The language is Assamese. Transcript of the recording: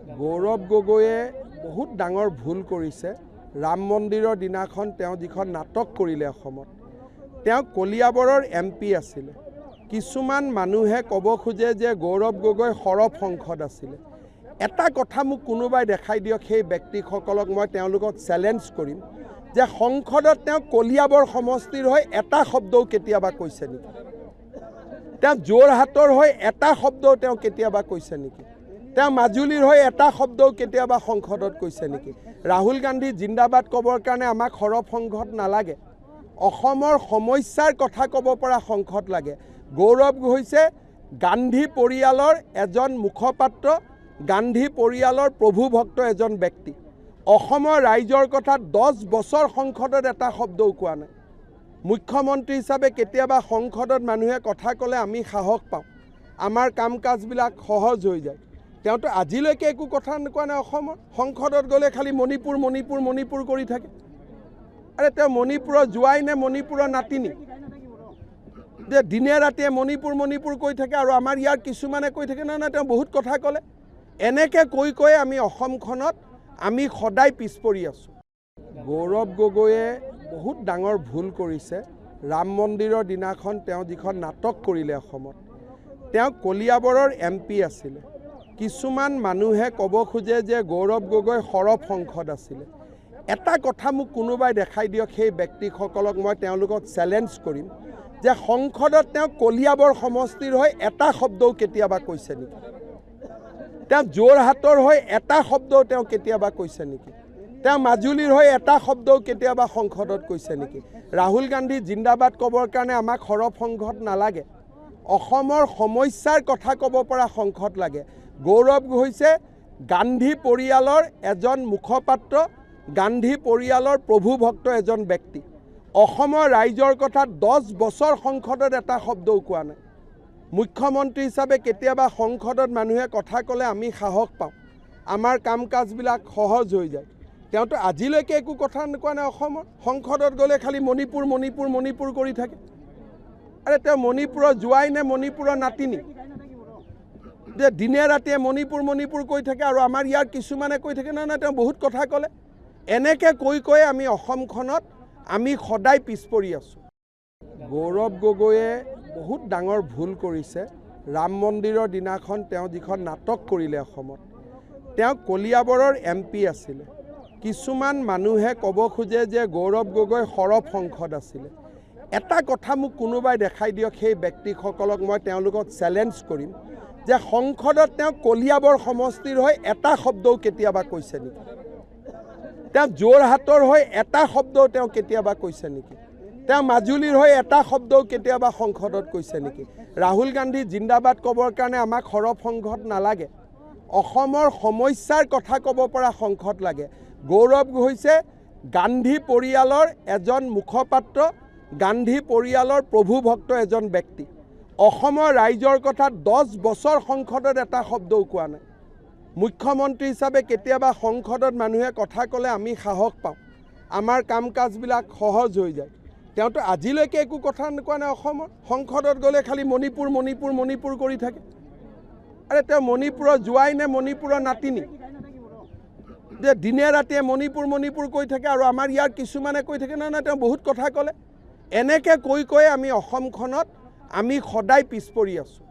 গৌৰৱ গগৈয়ে বহুত ডাঙৰ ভুল কৰিছে। ৰাম মন্দিৰৰ দিনাখন তেওঁ যিখন নাটক কৰিলে অসমত, তেওঁ কলিয়াবৰৰ MP আছিলে। কিছুমান মানুহে ক'ব খোজে যে গৌৰৱ গগৈ সৰব সংসদ আছিলে। এটা কথা মোক কোনোবাই দেখাই দিয়ক, সেই ব্যক্তিসকলক মই তেওঁলোকক চেলেঞ্জ কৰিম যে সংসদত তেওঁ কলিয়াবৰ সমষ্টিৰ হৈ এটা শব্দও কেতিয়াবা কৈছে নেকি? তেওঁ যোৰহাটৰ হৈ এটা শব্দও তেওঁ কেতিয়াবা কৈছে নেকি? তেওঁ মাজুলীৰ হৈ এটা শব্দও কেতিয়াবা সংসদত কৈছে নেকি? ৰাহুল গান্ধী জিন্দাবাদ ক'বৰ কাৰণে আমাক সৰব সংসদ নালাগে। অসমৰ সমস্যাৰ কথা ক'ব পৰা সংসদ লাগে। গৌৰৱ হৈছে গান্ধী পৰিয়ালৰ এজন মুখপাত্ৰ, গান্ধী পৰিয়ালৰ প্ৰভুভক্ত এজন ব্যক্তি। অসমৰ ৰাইজৰ কথা 10 বছৰ সংসদত এটা শব্দও কোৱা নাই। মুখ্যমন্ত্ৰী হিচাপে কেতিয়াবা সংসদত মানুহে কথা ক'লে আমি সাহস পাওঁ, আমাৰ কাম কাজবিলাক সহজ হৈ যায়। তেওঁতো আজিলৈকে একো কথা কোৱা নাই। অসমৰ সংসদত গ'লে খালি মণিপুৰ মণিপুৰ মণিপুৰ কৰি থাকে। আৰে তেওঁ মণিপুৰৰ যোৱাই নে মণিপুৰৰ নাতিনি? যে দিনে ৰাতিয়ে মণিপুৰ মণিপুৰ কৈ থাকে আৰু আমাৰ ইয়াৰ কিছুমানে কৈ থাকে নহয় নহয় তেওঁ বহুত কথা ক'লে। এনেকৈ কৈ আমি অসমখনত আমি সদায় পিছ পৰি আছোঁ। গৌৰৱ গগৈয়ে বহুত ডাঙৰ ভুল কৰিছে। ৰাম মন্দিৰৰ দিনাখন তেওঁ যিখন নাটক কৰিলে অসমত, তেওঁ কলিয়াবৰৰ MP আছিলে। কিছুমান মানুহে ক'ব খোজে যে গৌৰৱ গগৈ সৰব সংসদ আছিলে। এটা কথা মোক কোনোবাই দেখাই দিয়ক, সেই ব্যক্তিসকলক মই তেওঁলোকক চেলেঞ্জ কৰিম যে সংসদত তেওঁ কলিয়াবৰ সমষ্টিৰ হৈ এটা শব্দও কেতিয়াবা কৈছে নেকি? তেওঁ যোৰহাটৰ হৈ এটা শব্দও তেওঁ কেতিয়াবা কৈছে নেকি? তেওঁ মাজুলীৰ হৈ এটা শব্দও কেতিয়াবা সংসদত কৈছে নেকি? ৰাহুল গান্ধী জিন্দাবাদ ক'বৰ কাৰণে আমাক সৰব সংসদ নালাগে। অসমৰ সমস্যাৰ কথা ক'ব পৰা সংসদ লাগে। গৌৰৱ হৈছে গান্ধী পৰিয়ালৰ এজন মুখপাত্ৰ, গান্ধী পৰিয়ালৰ প্ৰভুভক্ত এজন ব্যক্তি। অসমৰ ৰাইজৰ কথা 10 বছৰ সংসদত এটা শব্দও কোৱা নাই। মুখ্যমন্ত্ৰী হিচাপে কেতিয়াবা সংসদত মানুহে কথা ক'লে আমি সাহস পাওঁ, আমাৰ কাম কাজবিলাক সহজ হৈ যায়। তেওঁতো আজিলৈকে একো কথা কোৱা নাই। অসমৰ সংসদত গ'লে খালি মণিপুৰ মণিপুৰ মণিপুৰ কৰি থাকে। আৰে তেওঁ মণিপুৰৰ যোৱাই নে মণিপুৰৰ নাতিনি? যে দিনে ৰাতিয়ে মণিপুৰ মণিপুৰ কৈ থাকে আৰু আমাৰ ইয়াৰ কিছুমানে কৈ থাকে নহয় নহয় তেওঁ বহুত কথা ক'লে। এনেকৈ কৈ আমি অসমখনত আমি সদায় পিছ পৰি আছোঁ। গৌৰৱ গগৈয়ে বহুত ডাঙৰ ভুল কৰিছে। ৰাম মন্দিৰৰ দিনাখন তেওঁ যিখন নাটক কৰিলে অসমত, তেওঁ কলিয়াবৰৰ MP আছিলে। কিছুমান মানুহে ক'ব খোজে যে গৌৰৱ গগৈ সৰব সংসদ আছিলে। এটা কথা মোক কোনোবাই দেখাই দিয়ক, সেই ব্যক্তিসকলক মই তেওঁলোকক চেলেঞ্জ কৰিম যে সংসদত তেওঁ কলিয়াবৰ সমষ্টিৰ হৈ এটা শব্দও কেতিয়াবা কৈছে নেকি? তেওঁ যোৰহাটৰ হৈ এটা শব্দও তেওঁ কেতিয়াবা কৈছে নেকি? তেওঁ মাজুলীৰ হৈ এটা শব্দও কেতিয়াবা সংসদত কৈছে নেকি? ৰাহুল গান্ধী জিন্দাবাদ ক'বৰ কাৰণে আমাক সৰব সংসদ নালাগে। অসমৰ সমস্যাৰ কথা ক'ব পৰা সংসদ লাগে। গৌৰৱ হৈছে গান্ধী পৰিয়ালৰ এজন মুখপাত্ৰ, গান্ধী পৰিয়ালৰ প্ৰভুভক্ত এজন ব্যক্তি। অসমৰ ৰাইজৰ কথা 10 বছৰ সংসদত এটা শব্দও কোৱা নাই। মুখ্যমন্ত্ৰী হিচাপে কেতিয়াবা সংসদত মানুহে কথা ক'লে আমি সাহস পাওঁ, আমাৰ কাম কাজবিলাক সহজ হৈ যায়। তেওঁতো আজিলৈকে একো কথা কোৱা নাই। অসমৰ সংসদত গ'লে খালি মণিপুৰ মণিপুৰ মণিপুৰ কৰি থাকে। আৰে তেওঁ মণিপুৰৰ যোৱাই নে মণিপুৰৰ নাতিনি? যে দিনে ৰাতিয়ে মণিপুৰ মণিপুৰ কৈ থাকে আৰু আমাৰ ইয়াৰ কিছুমানে কৈ থাকে নহয় নহয় তেওঁ বহুত কথা ক'লে। এনেকৈ কৈ আমি অসমখনত আমি সদায় পিছ পৰি আছোঁ।